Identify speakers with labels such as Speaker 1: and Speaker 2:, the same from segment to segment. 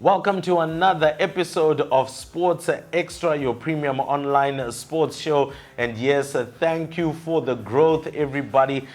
Speaker 1: Welcome to another episode of Sports Xtra, your premium online sports show. And yes, thank you for the growth, everybody.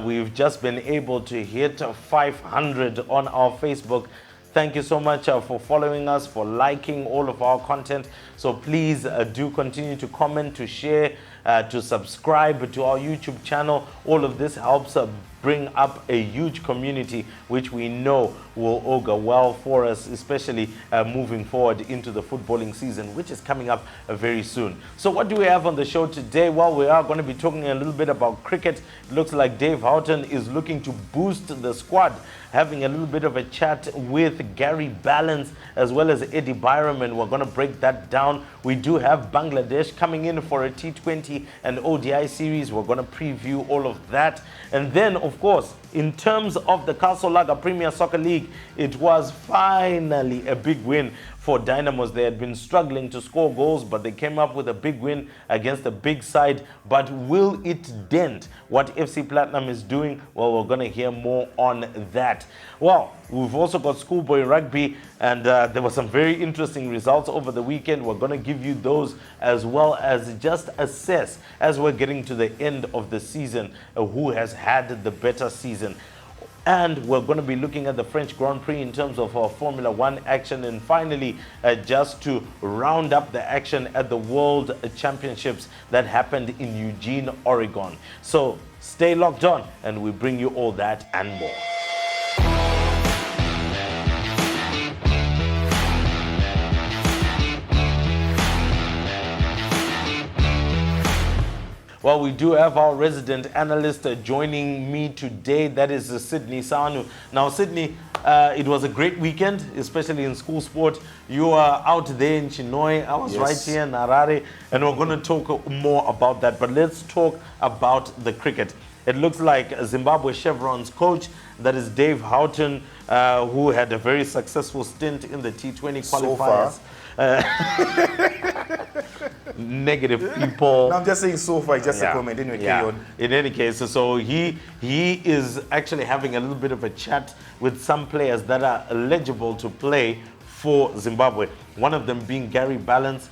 Speaker 1: We've just been able to hit 500 on our Facebook. Thank you so much for following us, for liking all of our content. So please do continue to comment, to share, to subscribe to our YouTube channel. All of this helps bring up a huge community, which we know will augur well for us, especially moving forward into the footballing season, which is coming up very soon. So what do we have on the show today? Well, we are going to be talking a little bit about cricket. It looks like Dave Houghton is looking to boost the squad, having a little bit of a chat with Gary Balance as well as Eddie Byram, and we're going to break that down. We do have Bangladesh coming in for a T20 and ODI series. We're going to preview all of that. And then, of course, in terms of the Castle Lager Premier Soccer League, it was finally a big win for Dynamos. They had been struggling to score goals, but they came up with a big win against a big side. But will it dent what FC Platinum is doing? Well, we're going to hear more on that. Well, we've also got Schoolboy Rugby, and there were some very interesting results over the weekend. We're going to give you those, as well as just assess, as we're getting to the end of the season, who has had the better season. And we're going to be looking at the French Grand Prix in terms of Formula One action. And finally, just to round up the action at the World Championships that happened in Eugene, Oregon. So stay locked on, and we bring you all that and more. Well, we do have our resident analyst joining me today. That is Sydney Sanu. Now, Sydney, it was a great weekend, especially in school sport. You are out there in Chinoy. I was right here in Harare, and we're going to talk more about that. But let's talk about the cricket. It looks like Zimbabwe Chevron's coach, that is Dave Houghton, who had a very successful stint in the T20 qualifiers. Negative people.
Speaker 2: No, I'm just saying so far, just a comment. Anyway, carry on.
Speaker 1: In any case, so he is actually having a little bit of a chat with some players that are eligible to play for Zimbabwe. One of them being Gary Balance.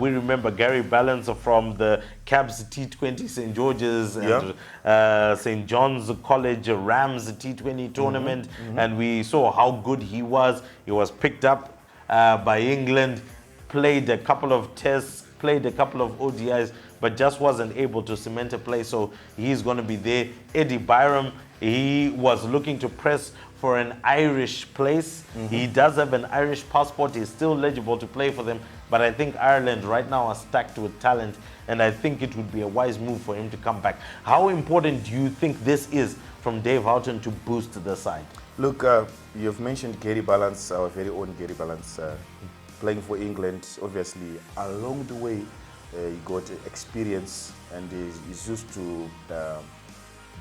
Speaker 1: We remember Gary Balance from the Cabs T20 St. George's and St. John's College Rams T20 tournament, and we saw how good he was. He was picked up by England, played a couple of tests, played a couple of ODIs, but just wasn't able to cement a place. So he's going to be there. Eddie Byram, he was looking to press for an Irish place. He does have an Irish passport. He's still eligible to play for them. But I think Ireland right now are stacked with talent, and I think it would be a wise move for him to come back. How important do you think this is from Dave Houghton to boost the side?
Speaker 2: Look, you've mentioned Gary Balance, our very own Gary Balance, playing for England. Obviously, along the way, he got experience, and he's used to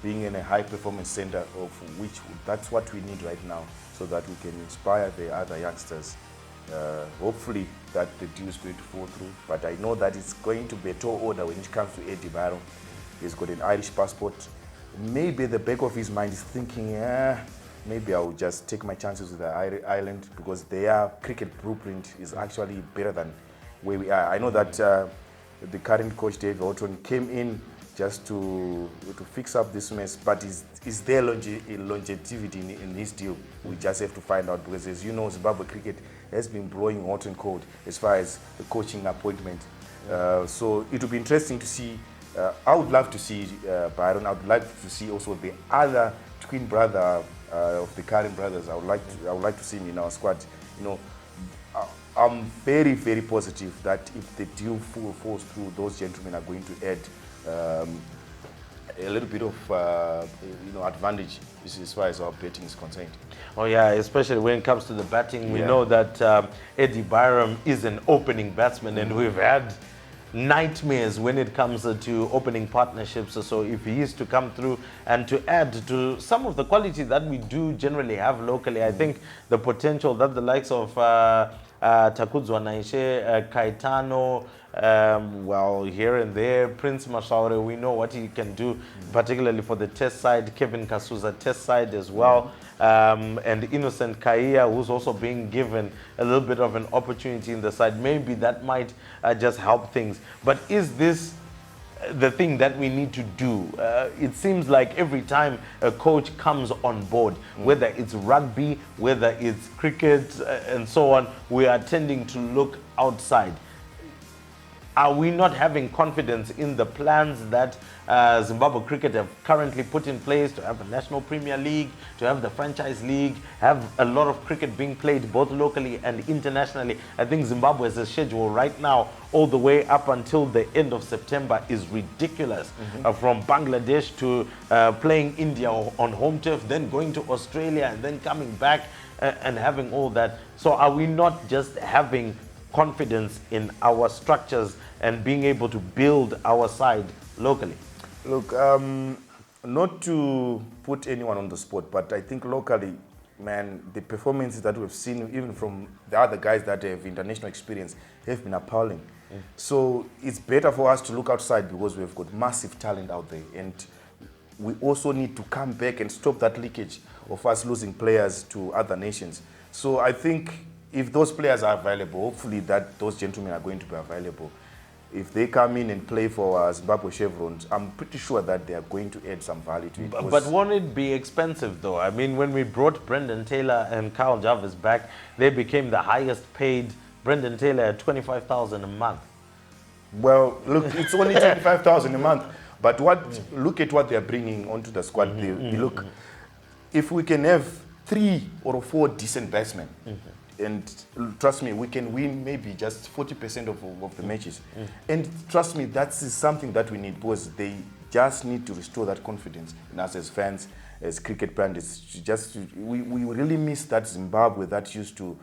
Speaker 2: being in a high-performance center, of which that's what we need right now, so that we can inspire the other youngsters. Hopefully that the deal is going to fall through, but I know that it's going to be a tall order when it comes to Eddie Byram. He's got an Irish passport. Maybe the back of his mind is thinking, maybe I'll just take my chances with the Ireland, because their cricket blueprint is actually better than where we are. I know that the current coach, Dave Houghton, came in just to fix up this mess, but is there longevity in his deal? We just have to find out, because as you know, Zimbabwe cricket has been blowing hot and cold as far as the coaching appointment. So it will be interesting to see. I would love to see Byron. I would like to see also the other twin brother of the Karen brothers. I would like to see him in our squad. You know, I'm very, very positive that if the deal falls through, those gentlemen are going to add a little bit of advantage as far as our betting is concerned.
Speaker 1: Oh yeah, especially when it comes to the batting. We know that Eddie Byram is an opening batsman, and we've had nightmares when it comes to opening partnerships. So if he is to come through and to add to some of the quality that we do generally have locally, I think the potential that the likes of Takudzwa Naishe, Kaitano, Well, here and there, Prince Mashaure, we know what he can do, particularly for the test side. Kevin Kasuza test side as well. And Innocent Kaya, who's also being given a little bit of an opportunity in the side. Maybe that might just help things. But is this the thing that we need to do? It seems like every time a coach comes on board, whether it's rugby, whether it's cricket, and so on, we are tending to look outside. Are we not having confidence in the plans that Zimbabwe Cricket have currently put in place to have a National Premier League, to have the Franchise League, have a lot of cricket being played both locally and internationally? I think Zimbabwe's schedule right now, all the way up until the end of September, is ridiculous. From Bangladesh to playing India on home turf, then going to Australia and then coming back and having all that. So are we not just having confidence in our structures and being able to build our side locally?
Speaker 2: Look, not to put anyone on the spot, but I think locally, man, the performances that we've seen, even from the other guys that have international experience, have been appalling. So it's better for us to look outside because we've got massive talent out there. And we also need to come back and stop that leakage of us losing players to other nations. So I think if those players are available, hopefully that those gentlemen are going to be available. If they come in and play for Zimbabwe Chevrons, I'm pretty sure that they are going to add some value to it.
Speaker 1: But won't it be expensive though? I mean, when we brought Brendan Taylor and Kyle Jarvis back, they became the highest paid. Brendan Taylor at 25,000 a month.
Speaker 2: Well, look, it's only 25,000 a month. But look at what they are bringing onto the squad. Look, if we can have 3 or 4 decent batsmen, and trust me, we can win maybe just 40% of the matches. And trust me, that is something that we need, because they just need to restore that confidence in us as fans, as cricket pundits. We really miss that Zimbabwe that used to,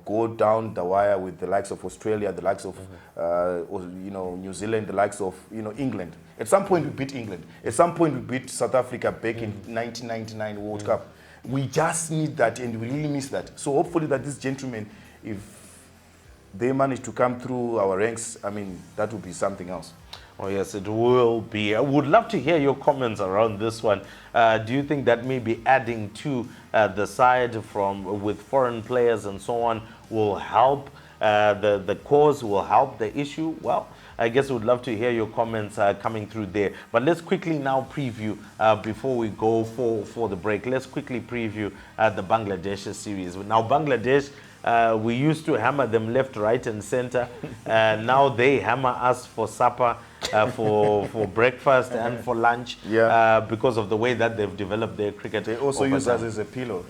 Speaker 2: go down the wire with the likes of Australia, the likes of, New Zealand, the likes of, England. At some point we beat England. At some point we beat South Africa back in 1999 World Cup. We just need that, and we really miss that. So hopefully that these gentlemen, if they manage to come through our ranks, I mean, that will be something else.
Speaker 1: Oh yes, it will be. I would love to hear your comments around this one. Do you think that maybe adding to the side with foreign players and so on will help the cause, will help the issue? Well, I guess I would love to hear your comments coming through there. But let's quickly now preview, before we go for the break, let's quickly preview the Bangladesh series. Now, Bangladesh, we used to hammer them left, right, and center. Now they hammer us for supper, for breakfast, and for lunch, because of the way that they've developed their cricket.
Speaker 2: They also use us as a pillow.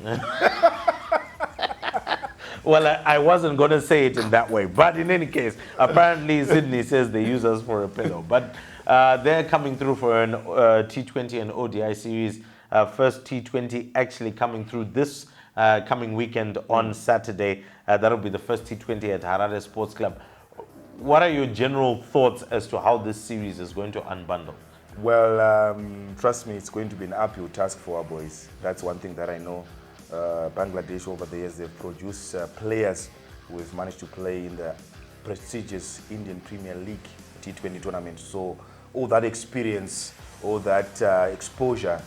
Speaker 1: Well, I wasn't going to say it in that way. But in any case, apparently Sydney says they use us for a pillow. But they're coming through for an T20 and ODI series. First T20 actually coming through this coming weekend on Saturday. That'll be the first T20 at Harare Sports Club. What are your general thoughts as to how this series is going to unbundle?
Speaker 2: Well, trust me, it's going to be an uphill task for our boys. That's one thing that I know. Bangladesh over the years, they've produced players who have managed to play in the prestigious Indian Premier League T20 tournament. So all that experience, all that exposure,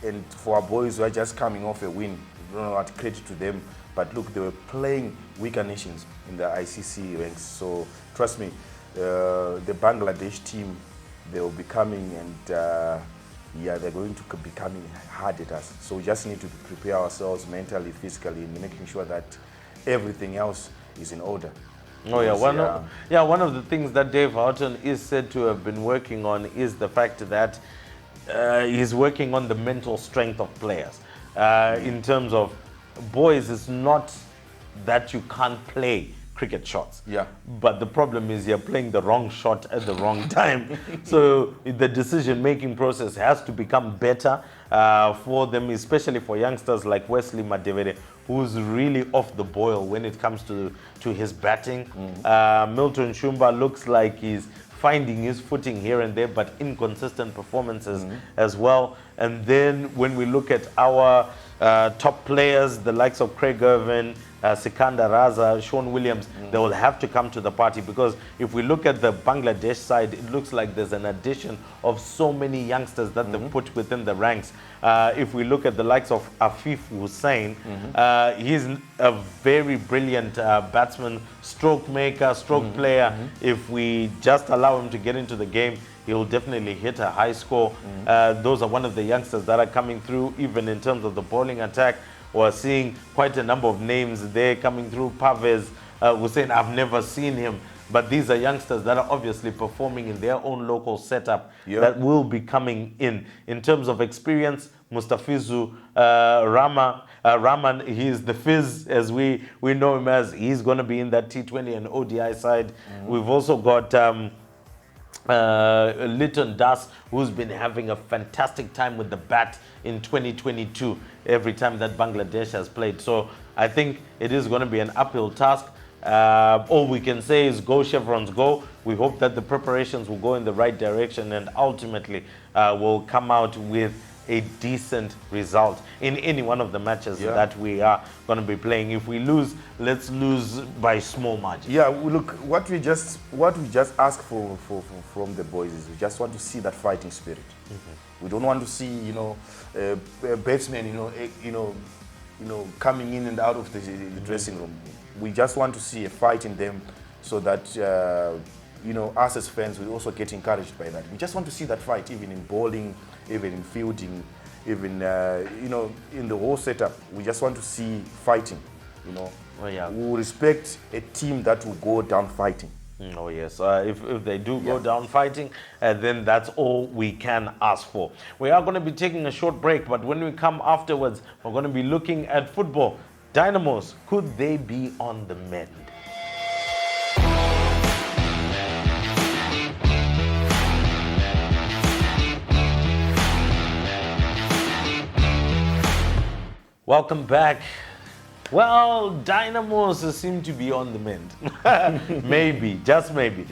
Speaker 2: and for our boys who are just coming off a win, I don't know what credit to them, but look, they were playing weaker nations in the ICC ranks. So trust me, the Bangladesh team, they will be coming, and they're going to be coming hard at us. So we just need to prepare ourselves mentally, physically, and making sure that everything else is in order.
Speaker 1: Oh yeah, one of the things that Dave Houghton is said to have been working on is the fact that he's working on the mental strength of players. In terms of boys, it's not that you can't play cricket shots.
Speaker 2: Yeah.
Speaker 1: But the problem is you're playing the wrong shot at the wrong time. So the decision-making process has to become better for them, especially for youngsters like Wesley Madevere, who's really off the boil when it comes to his batting. Milton Shumba looks like he's finding his footing here and there, but inconsistent performances as well. And then when we look at our top players, the likes of Craig Irvin, Sikandar Raza, Sean Williams, they will have to come to the party, because if we look at the Bangladesh side, it looks like there's an addition of so many youngsters that they've put within the ranks. If we look at the likes of Afif Hussain, he's a very brilliant batsman, stroke maker, stroke player. If we just allow him to get into the game, he'll definitely hit a high score. Those are one of the youngsters that are coming through. Even in terms of the bowling attack, we're seeing quite a number of names there coming through. Pavez Hussain, I've never seen him, but these are youngsters that are obviously performing in their own local setup that will be coming in. In terms of experience, Mustafizu Rahman, he is the Fizz, as we know him as. He's going to be in that T20 and ODI side. We've also got Lytton Das, who's been having a fantastic time with the bat in 2022 every time that Bangladesh has played. So I think it is going to be an uphill task. All we can say is go Chevrons go. We hope that the preparations will go in the right direction, and ultimately will come out with a decent result in any one of the matches that we are going to be playing. If we lose, let's lose by small margin.
Speaker 2: Yeah, look, what we just ask for from the boys is we just want to see that fighting spirit. We don't want to see, batsmen, coming in and out of the dressing room. We just want to see a fight in them, so that us as fans will also get encouraged by that. We just want to see that fight, even in bowling, even in fielding, even in the whole setup. We just want to see fighting. We will respect a team that will go down fighting.
Speaker 1: Oh yes, if they do go down fighting, then that's all we can ask for. We are going to be taking a short break, but when we come afterwards, we're going to be looking at football. Dynamos, could they be on the mend? Welcome back. Well, Dynamos seem to be on the mend. Maybe, just maybe.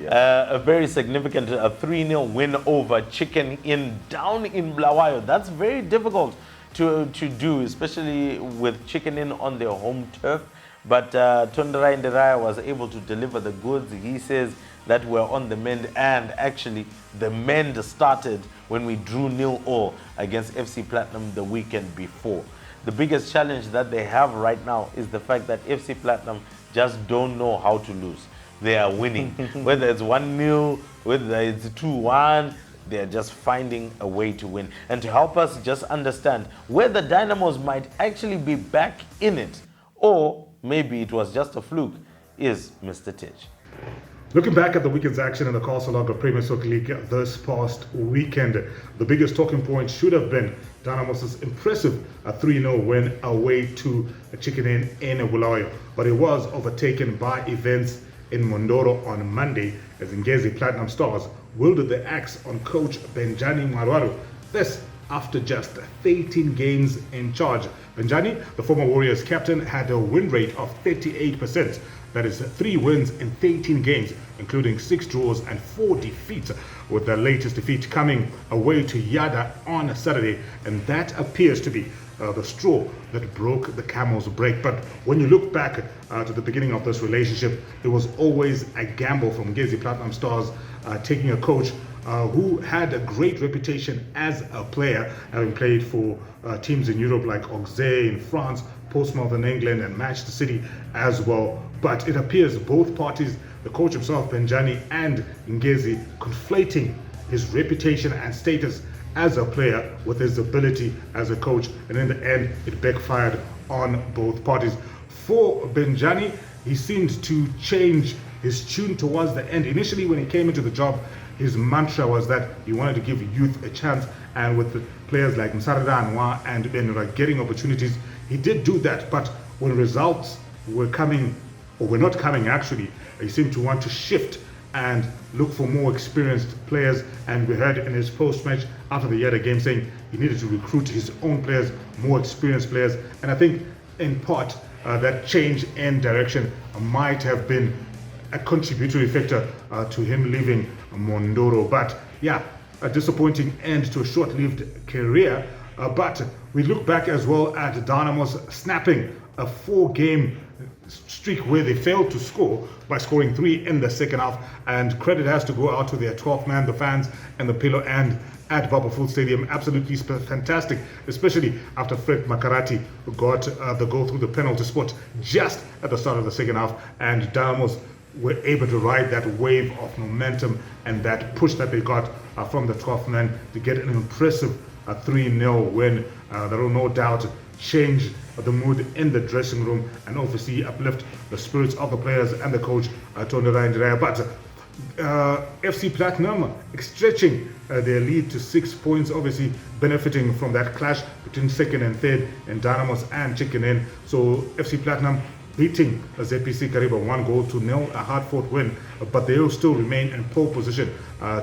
Speaker 1: A very significant 3-0 win over Chicken Inn down in Bulawayo. That's very difficult to do, especially with Chicken Inn on their home turf. But Tonderai Nderaya was able to deliver the goods. He says that we're on the mend, and actually the mend started when we drew 0-0 against FC Platinum the weekend before. The biggest challenge that they have right now is the fact that FC Platinum just don't know how to lose. They are winning. Whether it's 1-0, whether it's 2-1, they're just finding a way to win. And to help us just understand whether Dynamos might actually be back in it, or maybe it was just a fluke, is Mr. Titch.
Speaker 3: Looking back at the weekend's action in the Castle Lager Premier Soccer League this past weekend, the biggest talking point should have been Dynamos' impressive 3-0 win away to Chicken Inn in Bulawayo. But it was overtaken by events in Mondoro on Monday as Ngezi Platinum Stars wielded the axe on coach Benjani Marwaru. This after just 13 games in charge. Benjani, the former Warriors captain, had a win rate of 38%. That is 3 wins in 13 games, including 6 draws and 4 defeats, with the latest defeat coming away to Yada on Saturday. And that appears to be the straw that broke the camel's back. But when you look back to the beginning of this relationship, it was always a gamble from Ngezi Platinum Stars taking a coach who had a great reputation as a player, having played for teams in Europe like Auxerre in France, Portsmouth in England, and Manchester City as well. But it appears both parties, the coach himself, Benjani, and Ngezi, conflating his reputation and status as a player with his ability as a coach. And in the end, it backfired on both parties. For Benjani, he seemed to change his tune towards the end. Initially, when he came into the job, his mantra was that he wanted to give youth a chance, and with the players like Msarada Anwar and Benura getting opportunities, he did do that. But when results were coming, or were not coming actually, he seemed to want to shift and look for more experienced players. And we heard in his post-match after the Yada game saying he needed to recruit his own players, more experienced players. And I think in part that change in direction might have been a contributory factor to him leaving Mondoro. But yeah, a disappointing end to a short-lived career. But we look back as well at Dynamos snapping a 4-game streak where they failed to score by scoring 3 in the second half. And credit has to go out to their 12th man, the fans, and the pillow and at Barberfield Stadium. Absolutely fantastic, especially after Fred Makarati got the goal through the penalty spot just at the start of the second half. And Dynamos were able to ride that wave of momentum and that push that they got from the 12th man to get an impressive 3-0 win. There will no doubt change the mood in the dressing room and obviously uplift the spirits of the players and the coach, Tony Ryan. But FC Platinum stretching their lead to 6 points, obviously benefiting from that clash between second and third and Dynamos and Chicken Inn. So FC Platinum beating ZPC Kariba 1-0, a hard-fought win, but they will still remain in pole position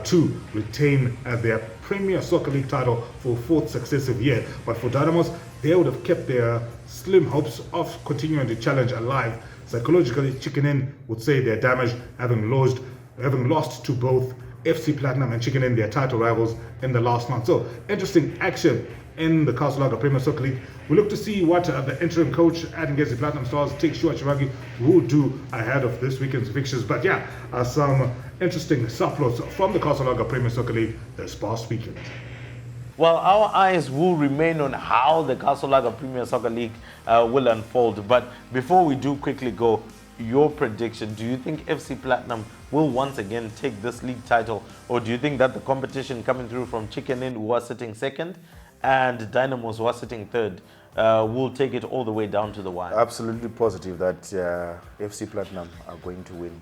Speaker 3: to retain their Premier Soccer League title for 4th successive year. But for Dynamos, they would have kept their slim hopes of continuing the challenge alive. Psychologically, Chicken Inn would say they're damaged, having lost to both FC Platinum and Chicken Inn, their title rivals, in the last month. So interesting action in the Castle Lager Premier Soccer League. We look to see what the interim coach at Ngezi Platinum Stars, Take Shua Chiragi, will do ahead of this weekend's fixtures. But yeah, some interesting subplots from the Castle Lager Premier Soccer League this past weekend.
Speaker 1: Well, our eyes will remain on how the Castle Lager Premier Soccer League will unfold. But before we do quickly go, your prediction, do you think FC Platinum will once again take this league title? Or do you think that the competition coming through from Chicken Inn, who are sitting second, and Dynamos, who are sitting third, will take it all the way down to the wire?
Speaker 2: Absolutely positive that FC Platinum are going to win.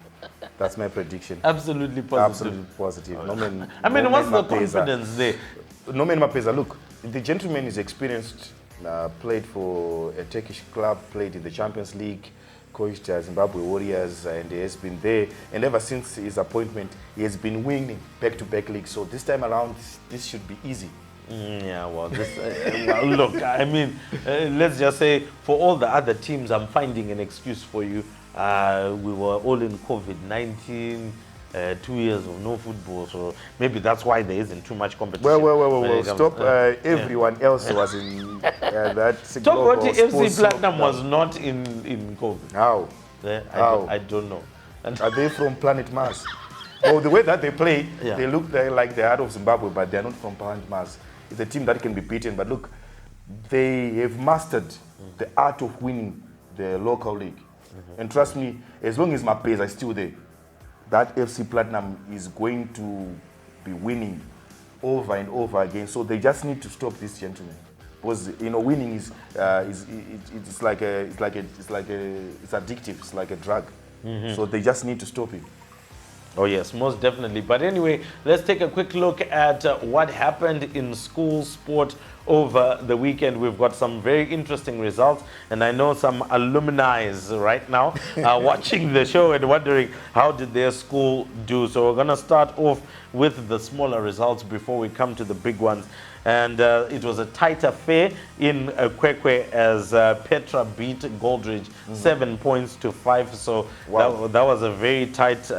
Speaker 2: That's my prediction.
Speaker 1: Absolutely positive.
Speaker 2: Absolutely positive.
Speaker 1: What's the confidence there?
Speaker 2: Norman Mapeza, look, the gentleman is experienced, played for a Turkish club, played in the Champions League, coached Zimbabwe Warriors, and he has been there. And ever since his appointment, he has been winning back-to-back leagues. So this time around, this should be easy.
Speaker 1: Yeah, well, look, I mean, let's just say for all the other teams, I'm finding an excuse for you. We were all in COVID-19, 2 years of no football, so maybe that's why there isn't too much competition.
Speaker 2: Well, stop. Everyone else was in that.
Speaker 1: Talk about the FC Platinum was not in COVID.
Speaker 2: How?
Speaker 1: How? I don't know.
Speaker 2: Are they from planet Mars? Well, the way that they play,
Speaker 1: Yeah.
Speaker 2: they look like they're out of Zimbabwe, but they're not from planet Mars. It's a team that can be beaten, but look, they have mastered the art of winning the local league. And trust me, as long as Mapeza is still there, that FC Platinum is going to be winning over and over again. So they just need to stop this gentleman, because winning is addictive. It's like a drug. So they just need to stop him.
Speaker 1: Oh yes, most definitely. But anyway, let's take a quick look at what happened in school sport over the weekend. We've got some very interesting results, and I know some alumni right now are watching the show and wondering how did their school do. So we're going to start off with the smaller results before we come to the big ones. And it was a tight affair in Kwekwe as Petra beat Goldridge 7 points to 5. So
Speaker 2: Wow.
Speaker 1: that was a very tight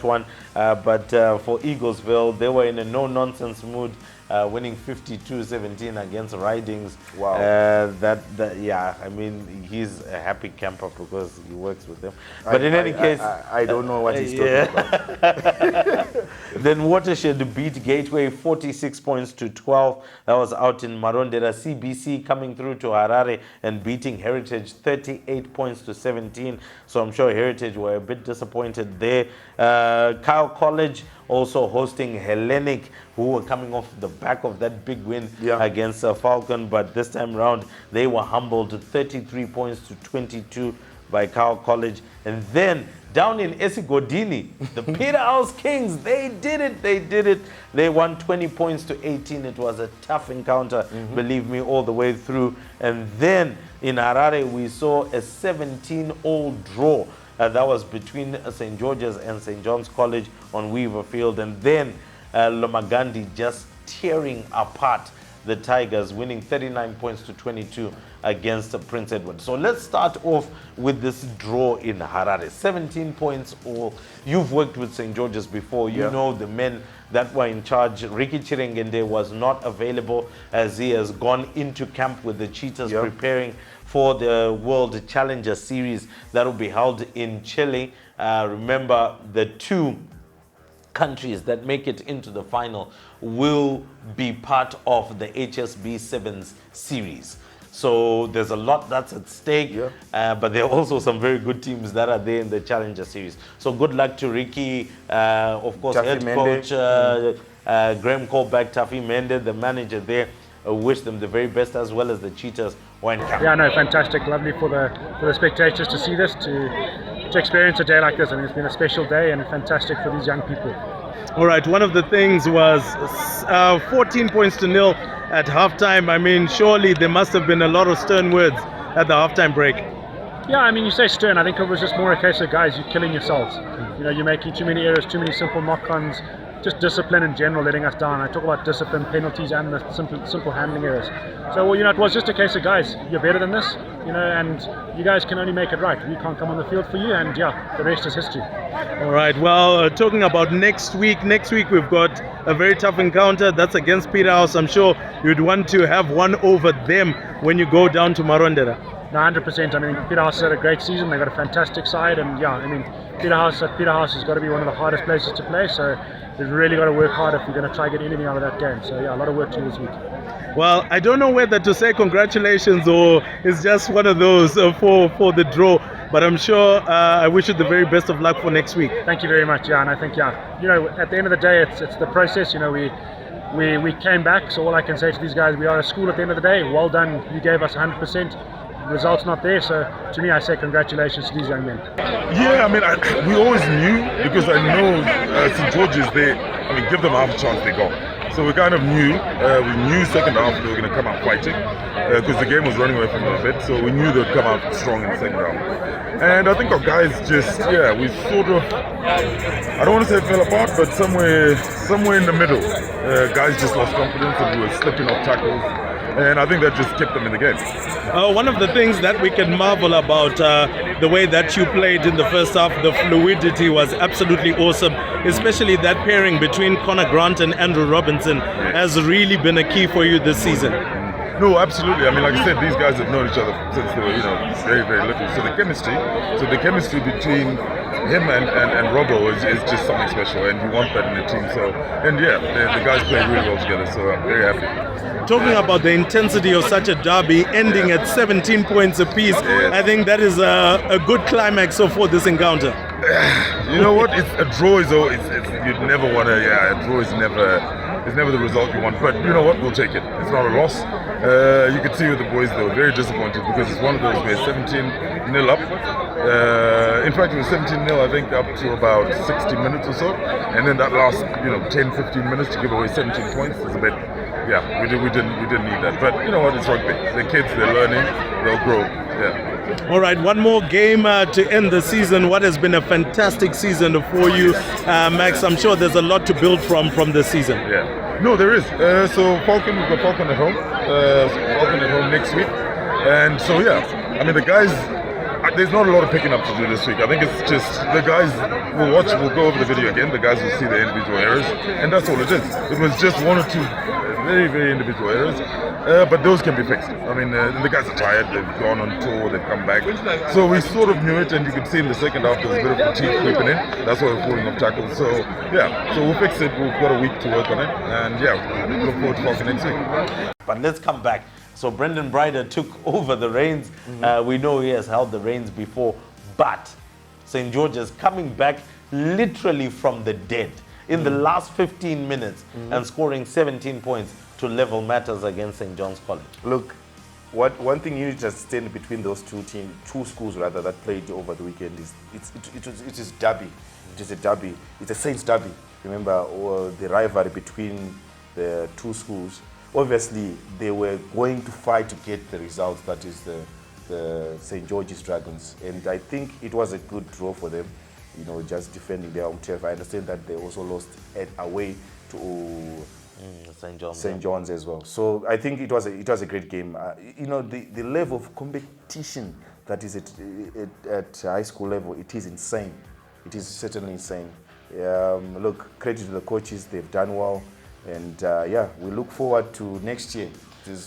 Speaker 1: one. But for Eaglesville, they were in a no-nonsense mood, winning 52-17 against Ridings.
Speaker 2: Wow.
Speaker 1: Yeah, I mean, he's a happy camper because he works with them. But in any case...
Speaker 2: I don't know what he's talking about.
Speaker 1: Then Watershed beat Gateway 46 points to 12. That was out in Marondera. CBC coming through to Harare and beating Heritage 38 points to 17. So I'm sure Heritage were a bit disappointed there. Kyle College also hosting Hellenic, who were coming off the back of that big win against Falcon. But this time round, they were humbled to 33 points to 22 by Kyle College. And then down in Esigodini, the Peterhouse Kings, they did it. They won 20 points to 18. It was a tough encounter, believe me, all the way through. And then in Harare, we saw a 17-all draw. That was between St. George's and St. John's College on Weaver Field. And then Lomagandi just tearing apart the Tigers, winning 39 points to 22 against Prince Edward. So let's start off with this draw in Harare. 17 points all. You've worked with St. George's before. You know the men that were in charge. Ricky Chirengende was not available as he has gone into camp with the Cheetahs preparing for the World Challenger Series that will be held in Chile. Remember, the two countries that make it into the final will be part of the HSB Sevens series. So there's a lot that's at stake, but there are also some very good teams that are there in the Challenger Series. So good luck to Ricky, of course, head coach Graham Colback, Tafi Mende, the manager there. Wish them the very best, as well as the Cheetahs when camp.
Speaker 4: Yeah, no, fantastic, lovely for the spectators to see this, to experience a day like this. I mean, it's been a special day and fantastic for these young people.
Speaker 5: All right, one of the things was 14 points to nil at halftime. I mean, surely there must have been a lot of stern words at the halftime break.
Speaker 4: Yeah, I mean, you say stern. I think it was just more a case of, guys, you're killing yourselves. You know, you're making too many errors, too many simple knock-ons, just discipline in general letting us down. I talk about discipline, penalties, and the simple handling errors. So, well, you know, it was just a case of, guys, you're better than this, you know, and you guys can only make it right. We can't come on the field for you, and yeah, the rest is history.
Speaker 5: All right, well, talking about next week we've got a very tough encounter. That's against Peterhouse. I'm sure you'd want to have one over them when you go down to Marondera.
Speaker 4: No, 100%. I mean, Peterhouse has had a great season. They've got a fantastic side, and yeah, I mean, Peterhouse has got to be one of the hardest places to play, so we've really got to work hard if we're going to try to get anything out of that game. So yeah, a lot of work to do this week.
Speaker 5: Well, I don't know whether to say congratulations or it's just one of those for the draw, but I'm sure I wish you the very best of luck for next week.
Speaker 4: Thank you very much. Yeah, and I think, yeah, you know, at the end of the day, it's the process. You know, we came back, so all I can say to these guys, we are a school at the end of the day. Well done. You gave us 100%. Results not there, so to me I say congratulations to these young men.
Speaker 6: Yeah, I mean, we always knew, because I know St. George's, give them half a chance, they go. So we kind of knew, second half they were going to come out fighting, because the game was running away from them a bit, so we knew they'd come out strong in the second half. And I think our guys just, we sort of, I don't want to say fell apart, but somewhere in the middle, guys just lost confidence and we were slipping off tackles. And I think that just kept them in the game.
Speaker 5: One of the things that we can marvel about the way that you played in the first half, the fluidity was absolutely awesome, especially that pairing between Connor Grant and Andrew Robinson has really been a key for you this season.
Speaker 6: No, absolutely. I mean, like I said, these guys have known each other since they were, very, very little. So the chemistry between him and Robbo is just something special, and you want that in a team. So, and yeah, the guys play really well together. So I'm very happy.
Speaker 5: Talking about the intensity of such a derby, ending at 17 points apiece, I think that is a good climax for this encounter.
Speaker 6: You know what? It's a draw you'd never want to. Yeah, a draw is never the result you want. But you know what? We'll take it. It's not a loss. You could see with the boys, they were very disappointed because it's one of those where 17-0 up. In fact, it was 17-0, I think, up to about 60 minutes or so. And then that last, 10-15 minutes to give away 17 points is a bit. Yeah, we didn't need that. But you know what? It's rugby. The kids, they're learning. They'll grow. Yeah.
Speaker 5: All right, one more game to end the season. What has been a fantastic season for you, Max? I'm sure there's a lot to build from this season.
Speaker 6: Yeah. No, there is. So Falcon, we've got Falcon at home. Falcon at home next week. And so, yeah, I mean, the guys, there's not a lot of picking up to do this week. I think it's just the guys we'll go over the video again. The guys will see the individual errors. And that's all it is. It was just one or two very, very individual errors. But those can be fixed. I mean, the guys are tired. They've gone on tour. They've come back. So we sort of knew it, and you could see in the second half there's a bit of fatigue creeping in. That's why we're falling off tackles. So yeah, so we'll fix it. We've got a week to work on it, and yeah, we look forward to talking next week.
Speaker 1: But let's come back. So Brendan Bryder took over the reins. We know he has held the reins before, but St. George's coming back literally from the dead in the last 15 minutes and scoring 17 points to level matters against St. John's College.
Speaker 2: Look, one thing you need to understand between those two schools rather, that played over the weekend is it is derby. It is a derby. It's a Saints derby. Remember, the rivalry between the two schools. Obviously, they were going to fight to get the results. That is the St. George's Dragons, and I think it was a good draw for them. Just defending their home turf. I understand that they also lost away to
Speaker 1: St. John's.
Speaker 2: St. John's as well. So I think it was a great game. The level of competition that is at high school level, it is insane. It is certainly insane. Look, credit to the coaches, they've done well. And we look forward to next year.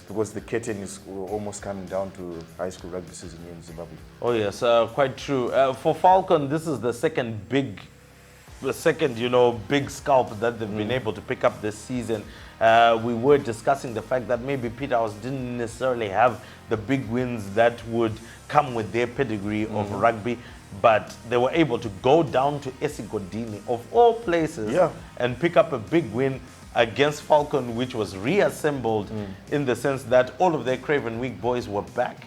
Speaker 2: Because the curtain is almost coming down to high school rugby season here in Zimbabwe.
Speaker 1: Oh yes, quite true. For Falcon, this is the second big scalp that they've been able to pick up this season. We were discussing the fact that maybe Peterhouse didn't necessarily have the big wins that would come with their pedigree of rugby, but they were able to go down to Esigodini, of all places, and pick up a big win against Falcon, which was reassembled in the sense that all of their Craven Week boys were back.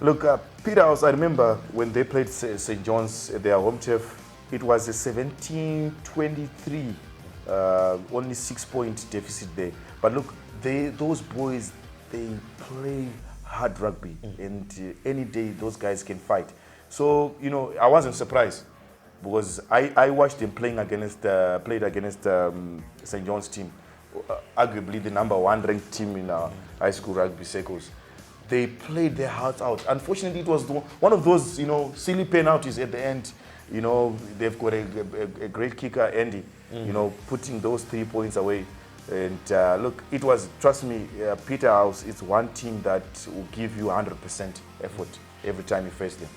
Speaker 2: Look, Peterhouse, I remember when they played St. John's at their home turf, it was a 17-23, only 6-point deficit there. But look, those boys, they play hard rugby, and any day those guys can fight. So, I wasn't surprised. Because I watched them played against St. John's team, arguably the number 1 ranked team in high school rugby circles. They played their hearts out. Unfortunately, it was one of those silly penalties at the end. They've got a great kicker, Andy. Putting those 3 points away. And look, it was, trust me, Peterhouse is one team that will give you 100% effort every time you face them.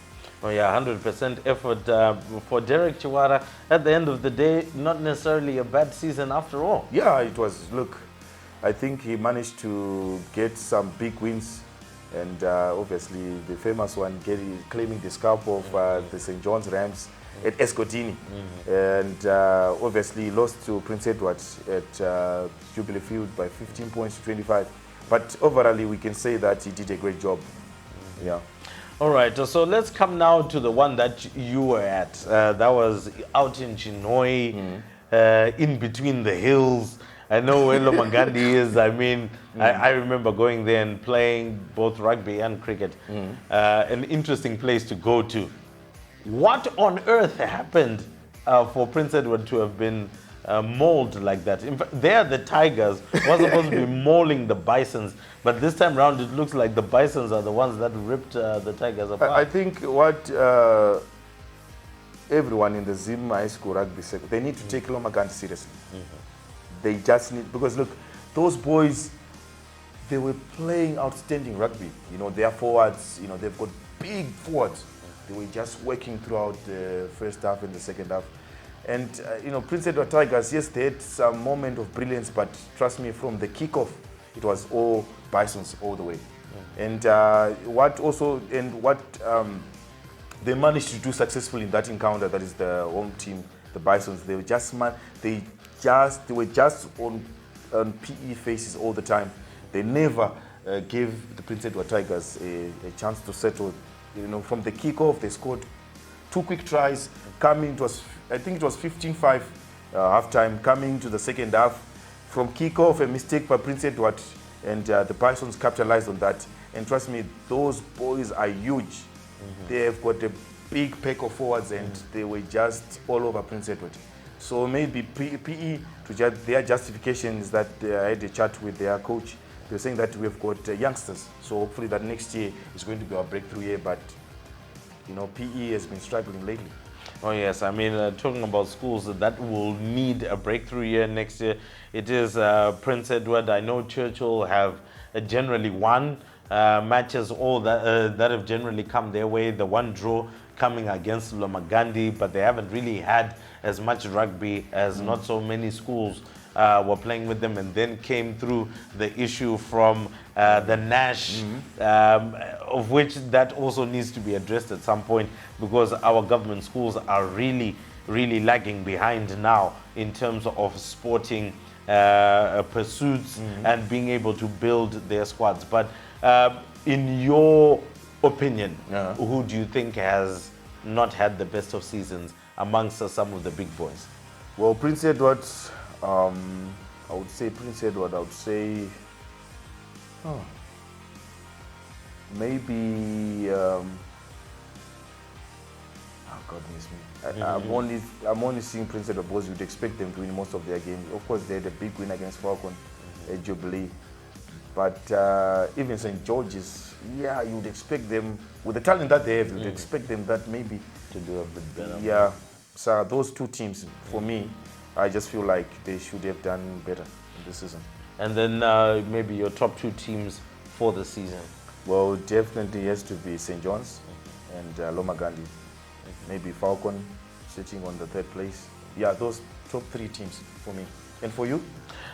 Speaker 1: Oh yeah, 100% effort for Derek Chiwara. At the end of the day, not necessarily a bad season after all.
Speaker 2: Yeah, it was. Look, I think he managed to get some big wins, and obviously the famous one, claiming the scalp of the St. John's Rams at Escotini, and obviously lost to Prince Edward at Jubilee Field by 15 points to 25. But overall, we can say that he did a great job. Yeah.
Speaker 1: All right, so let's come now to the one that you were at. That was out in Chinhoyi, in between the hills. I know where Lomagandi is. I mean, I remember going there and playing both rugby and cricket. An interesting place to go to. What on earth happened for Prince Edward to have been mauled like that? In fact, there the Tigers were supposed to be mauling the Bisons, but this time round it looks like the Bisons are the ones that ripped the Tigers apart.
Speaker 2: I think what everyone in the Zim High School rugby circle, they need to take Lomagandi seriously. They just need, because look, those boys, they were playing outstanding rugby. Their forwards, they've got big forwards. They were just working throughout the first half and the second half. And, Prince Edward Tigers, yes, they had some moment of brilliance, but trust me, from the kickoff, it was all Bisons all the way. And what they managed to do successfully in that encounter, that is the home team, the Bisons, they were just on PE faces all the time. They never gave the Prince Edward Tigers a chance to settle. From the kickoff, they scored 2 quick tries. I think it was 15-5 halftime. Coming to the second half, from kickoff, a mistake by Prince Edward, and the Bisons capitalized on that. And trust me, those boys are huge. They have got a big pack of forwards, and they were just all over Prince Edward. So maybe PE, their justification is that I had a chat with their coach. They're saying that we've got youngsters, so hopefully that next year is going to be our breakthrough year. But PE has been struggling lately.
Speaker 1: Oh yes, I mean, talking about schools that will need a breakthrough year next year, it is Prince Edward. I know Churchill have generally won matches, all that have generally come their way. The one draw coming against Lomagandi, but they haven't really had as much rugby as not so many schools were playing with them, and then came through the issue from the Nash, of which that also needs to be addressed at some point, because our government schools are really, really lagging behind now in terms of sporting pursuits and being able to build their squads. But in your opinion, who do you think has not had the best of seasons amongst some of the big boys?
Speaker 2: Well, Prince Edward, I would say maybe goodness me. I'm only seeing Prince Edward because you'd expect them to win most of their games. Of course, they had a big win against Falcon at Jubilee. But even St. George's, yeah, you'd expect them, with the talent that they have, you'd expect them that maybe
Speaker 1: To do a bit better.
Speaker 2: yeah. So those two teams, for me, I just feel like they should have done better this season.
Speaker 1: And then maybe your top 2 teams for the season.
Speaker 2: Well, definitely has to be St. John's and Loma Gandhi. Maybe Falcon sitting on the 3rd place. Yeah, those top 3 teams for me. And for you?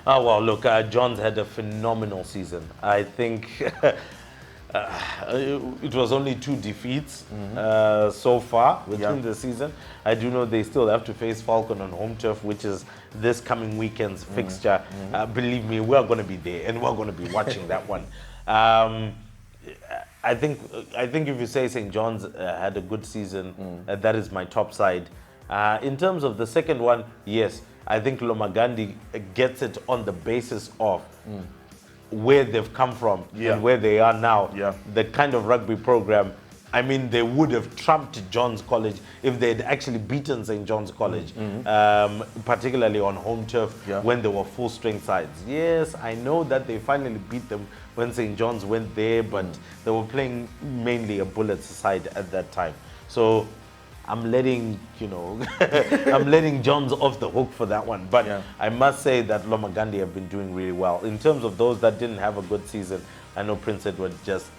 Speaker 1: Oh, well, look, John's had a phenomenal season. I think it was only 2 defeats so far within the season. I do know they still have to face Falcon on home turf, which is this coming weekend's fixture. Believe me, we're going to be there and we're going to be watching that one. I think if you say St. John's had a good season, that is my top side. In terms of the second one, yes, I think Loma Gandhi gets it on the basis of where they've come from and where they are now.
Speaker 2: Yeah.
Speaker 1: The kind of rugby program, I mean, they would have trumped John's College if they had actually beaten St. John's College, particularly on home turf when they were full-strength sides. Yes, I know that they finally beat them when St. John's went there, but they were playing mainly a Bullets side at that time. So I'm letting, I'm letting John's off the hook for that one. But I must say that Loma Gandhi have been doing really well. In terms of those that didn't have a good season, I know Prince Edward just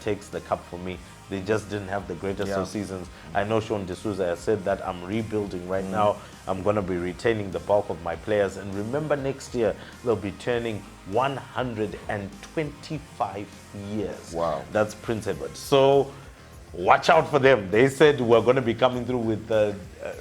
Speaker 1: takes the cup for me. They just didn't have the greatest of seasons. I know Sean D'Souza has said that I'm rebuilding right now. I'm going to be retaining the bulk of my players. And remember, next year, they'll be turning 125 years.
Speaker 2: Wow.
Speaker 1: That's Prince Edward. So watch out for them. They said we're going to be coming through with a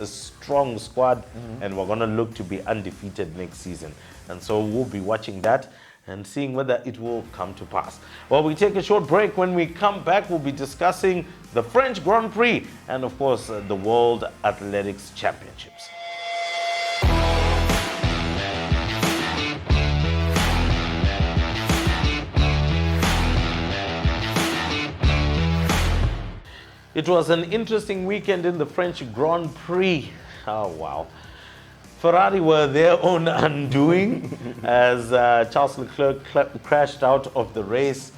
Speaker 1: strong squad and we're going to look to be undefeated next season. And so we'll be watching that and seeing whether it will come to pass. Well, we take a short break. When we come back, we'll be discussing the French Grand Prix and, of course, the World Athletics Championships. It was an interesting weekend in the French Grand Prix. Oh, wow. Ferrari were their own undoing as Charles Leclerc crashed out of the race.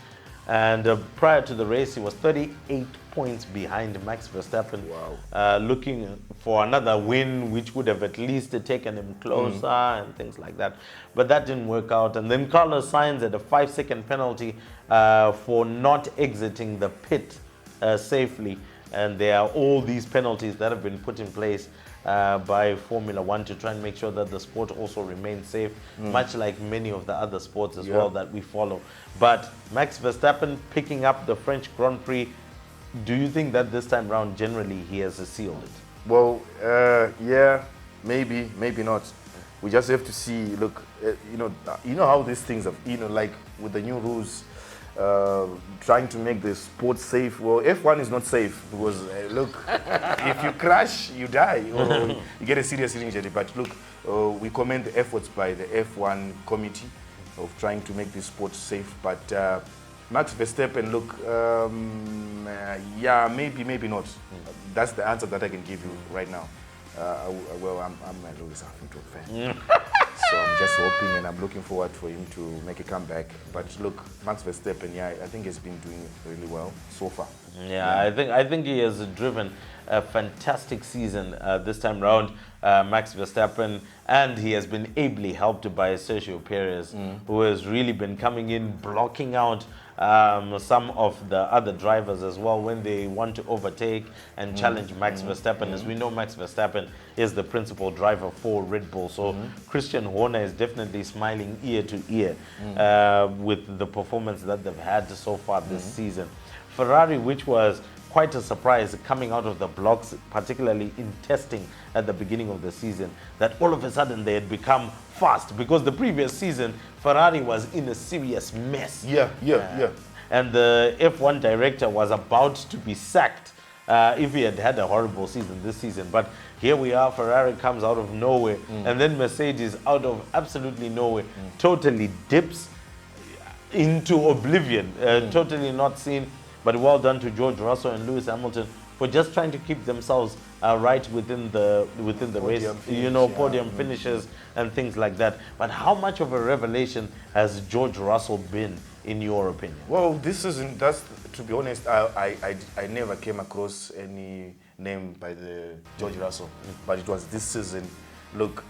Speaker 1: And prior to the race, he was 38 points behind Max Verstappen.
Speaker 2: Wow.
Speaker 1: Looking for another win, which would have at least taken him closer and things like that. But that didn't work out. And then Carlos Sainz had a 5-second penalty for not exiting the pit safely. And there are all these penalties that have been put in place by Formula One to try and make sure that the sport also remains safe, much like many of the other sports as well that we follow. But Max Verstappen picking up the French Grand Prix, do you think that this time round generally he has sealed it?
Speaker 2: Well, yeah, maybe not. We just have to see. Look, you know how these things are. Like with the new rules, trying to make the sport safe. Well, F1 is not safe because look, if you crash, you die or you get a serious injury. But look, we commend the efforts by the F1 committee of trying to make this sport safe. But Max Verstappen, look, yeah, maybe not. That's the answer that I can give you right now. Well, I'm a Lewis Hamilton fan. So I'm just hoping and I'm looking forward for him to make a comeback. But look, Max Verstappen, yeah, I think he's been doing really well so far.
Speaker 1: Yeah, I think he has driven a fantastic season this time round, Max Verstappen, and he has been ably helped by Sergio Perez, who has really been coming in, blocking out some of the other drivers as well when they want to overtake and challenge Max Verstappen. As we know, Max Verstappen is the principal driver for Red Bull. So Christian Horner is definitely smiling ear to ear with the performance that they've had so far this season. Ferrari, which was quite a surprise coming out of the blocks, particularly in testing at the beginning of the season, that all of a sudden they had become fast, because the previous season Ferrari was in a serious mess.
Speaker 2: Yeah.
Speaker 1: And the F1 director was about to be sacked if he had had a horrible season this season. But here we are, Ferrari comes out of nowhere, and then Mercedes out of absolutely nowhere totally dips into oblivion, totally not seen. But well done to George Russell and Lewis Hamilton for just trying to keep themselves right within the race,
Speaker 2: finish,
Speaker 1: podium finishes and things like that. But how much of a revelation has George Russell been, in your opinion?
Speaker 2: Well, this season, to be honest, I never came across any name by the George Russell, but it was this season. Look,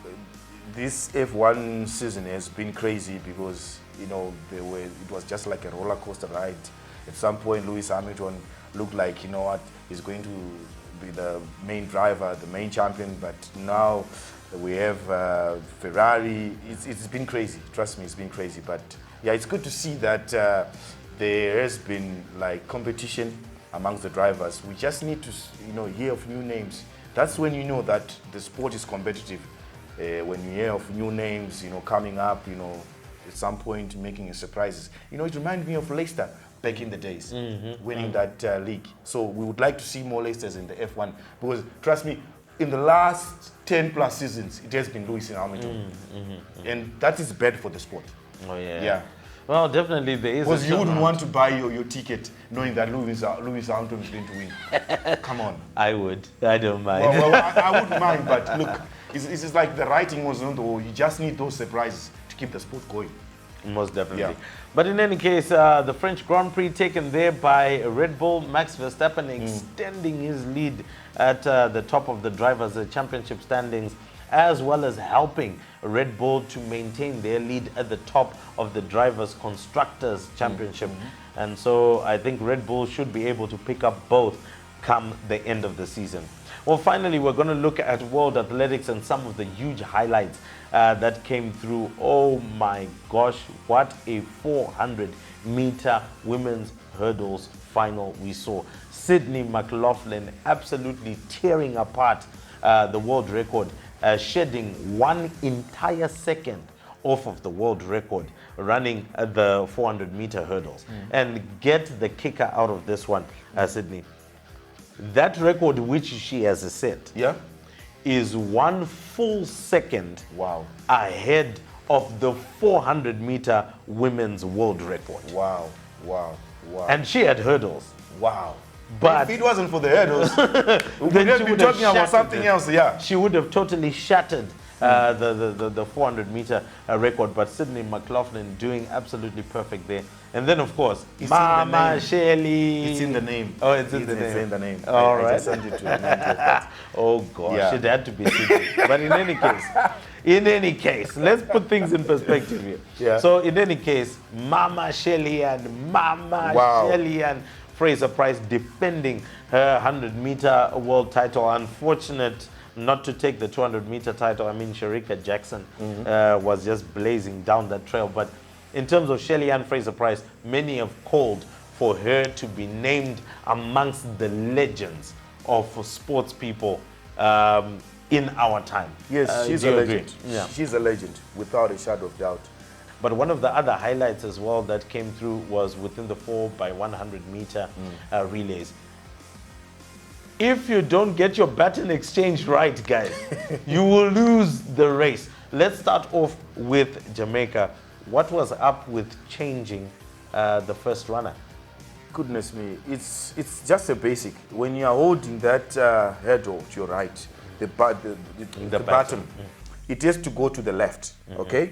Speaker 2: this F1 season has been crazy because it was just like a roller coaster ride. At some point, Lewis Hamilton looked like, he's going to be the main driver, the main champion, but now we have Ferrari. It's been crazy. Trust me, it's been crazy. But yeah, it's good to see that there has been like competition amongst the drivers. We just need to, hear of new names. That's when you know that the sport is competitive. When you hear of new names, coming up, at some point making surprises. It reminds me of Leicester back in the days, winning that league. So we would like to see more Leicesters in the F1 because, trust me, in the last 10 plus seasons, it has been Lewis Hamilton. And that is bad for the sport.
Speaker 1: Oh, yeah.
Speaker 2: Yeah.
Speaker 1: Well, definitely there is.
Speaker 2: Because you wouldn't want to buy your ticket knowing that Lewis Hamilton is going to win. Come on.
Speaker 1: I would. I don't mind.
Speaker 2: Well, I wouldn't mind, but look, it's like the writing was on the wall. You just need those surprises to keep the sport going.
Speaker 1: Most definitely.
Speaker 2: Yeah.
Speaker 1: But in any case, the French Grand Prix taken there by Red Bull, Max Verstappen extending his lead at the top of the Drivers' Championship standings, as well as helping Red Bull to maintain their lead at the top of the Drivers' Constructors' Championship. And so I think Red Bull should be able to pick up both come the end of the season. Well, finally, we're going to look at World Athletics and some of the huge highlights that came through. Oh my gosh, what a 400-meter women's hurdles final we saw. Sydney McLaughlin absolutely tearing apart the world record, shedding 1 entire second off of the world record running the 400-meter hurdles. And get the kicker out of this one, Sydney. That record which she has set is 1 full second ahead of the 400-meter women's world record.
Speaker 2: Wow.
Speaker 1: And she had hurdles.
Speaker 2: Wow.
Speaker 1: But
Speaker 2: if it wasn't for the hurdles, we would have been talking about something else. Yeah.
Speaker 1: She would have totally shattered the 400-meter record, but Sydney McLaughlin doing absolutely perfect there. And then, of course, Mama Shelley.
Speaker 2: It's in the name.
Speaker 1: Oh, it's in the name.
Speaker 2: It's in the name.
Speaker 1: All right.
Speaker 2: I just sent it to
Speaker 1: Oh, gosh. It had to be Sydney. But in any case, let's put things in perspective here.
Speaker 2: Yeah.
Speaker 1: So, in any case, Mama Shelley and Shelley and Fraser Price defending her 100-meter world title. Unfortunate not to take the 200-meter title. I mean, Sharika Jackson was just blazing down that trail. But in terms of Shelly-Ann Fraser-Price, many have called for her to be named amongst the legends of sports people in our time.
Speaker 2: Yes, she's
Speaker 1: do
Speaker 2: a
Speaker 1: you
Speaker 2: legend.
Speaker 1: agree? Yeah.
Speaker 2: She's a legend, without a shadow of doubt.
Speaker 1: But one of the other highlights as well that came through was within the 4x100-meter relays. If you don't get your baton exchange right, guys, you will lose the race. Let's start off with Jamaica. What was up with changing the first runner?
Speaker 2: Goodness me, it's just a basic. When you are holding that hurdle to your right, the baton, it has to go to the left, okay?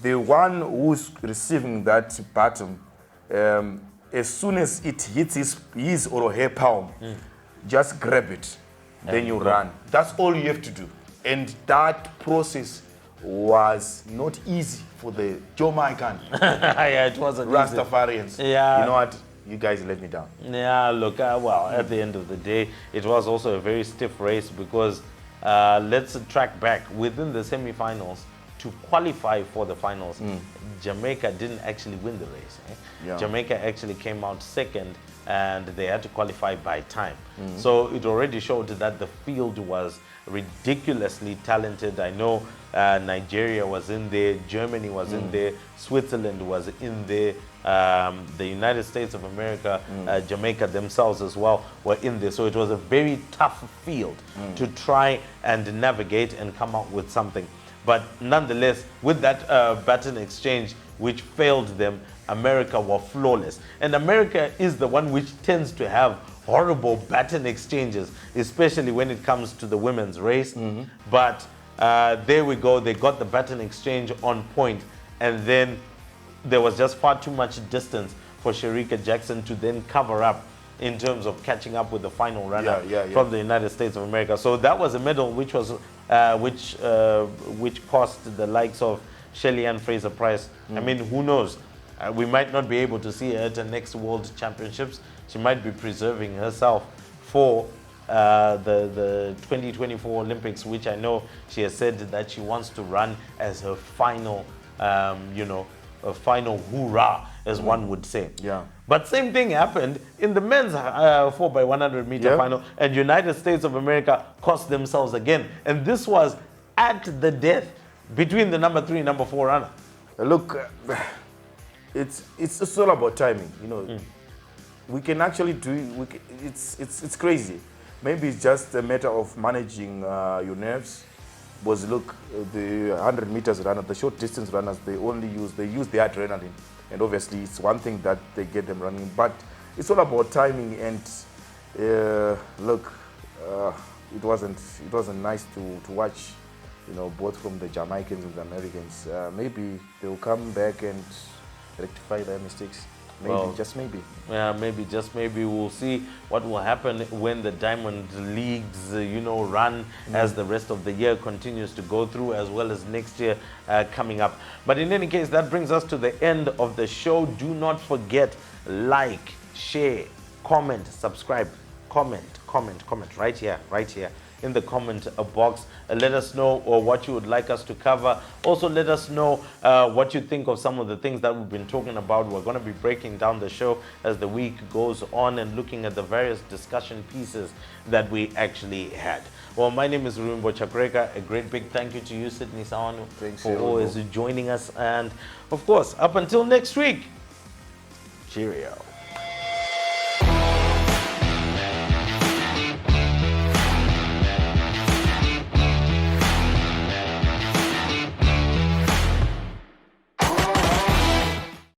Speaker 2: The one who's receiving that baton, as soon as it hits his or her palm, just grab it, then you run. That's all you have to do. And that process was not easy for the Jamaican
Speaker 1: Yeah, it wasn't
Speaker 2: Rastafarians.
Speaker 1: Yeah.
Speaker 2: You know what? You guys let me down.
Speaker 1: Yeah, look, well, at the end of the day, it was also a very stiff race because let's track back within the semi-finals to qualify for the finals. Jamaica didn't actually win the race.
Speaker 2: Yeah.
Speaker 1: Jamaica actually came out second and they had to qualify by time. So it already showed that the field was ridiculously talented. I know Nigeria was in there, Germany was in there, Switzerland was in there, the United States of America, Jamaica themselves as well were in there. So it was a very tough field to try and navigate and come out with something. But nonetheless, with that baton exchange, which failed them, America were flawless. And America is the one which tends to have horrible baton exchanges, especially when it comes to the women's race. But there we go. They got the baton exchange on point, and then there was just far too much distance for Shericka Jackson to then cover up in terms of catching up with the final runner from the United States of America. So that was a medal which was which cost the likes of Shelly-Ann Fraser-Pryce. I mean, who knows? We might not be able to see her at the next World Championships. She might be preserving herself for the 2024 Olympics, which I know she has said that she wants to run as her final, a final hoorah, as one would say.
Speaker 2: Yeah.
Speaker 1: But same thing happened in the men's 4x100 meter final, and United States of America cost themselves again. And this was at the death between the number 3 and number 4 runner.
Speaker 2: Look, it's all about timing. You know, we can actually do. It's crazy. Maybe it's just a matter of managing your nerves. Because look, the 100 meters runner, the short distance runners, they use their adrenaline, and obviously it's one thing that they get them running. But it's all about timing. And look, it wasn't nice to watch. You know, both from the Jamaicans and the Americans. Maybe they will come back and rectify their mistakes. Maybe, well, just maybe.
Speaker 1: Yeah, maybe, just maybe. We'll see what will happen when the Diamond Leagues, run as the rest of the year continues to go through, as well as next year coming up. But in any case, that brings us to the end of the show. Do not forget, like, share, comment, subscribe, comment right here in the comment box. Let us know what you would like us to cover. Also, let us know what you think of some of the things that we've been talking about. We're going to be breaking down the show as the week goes on and looking at the various discussion pieces that we actually had. Well, my name is Rumbo Chakreka. A great big thank you to you, Sydney Sawanu, for always joining us. And of course, up until next week, cheerio.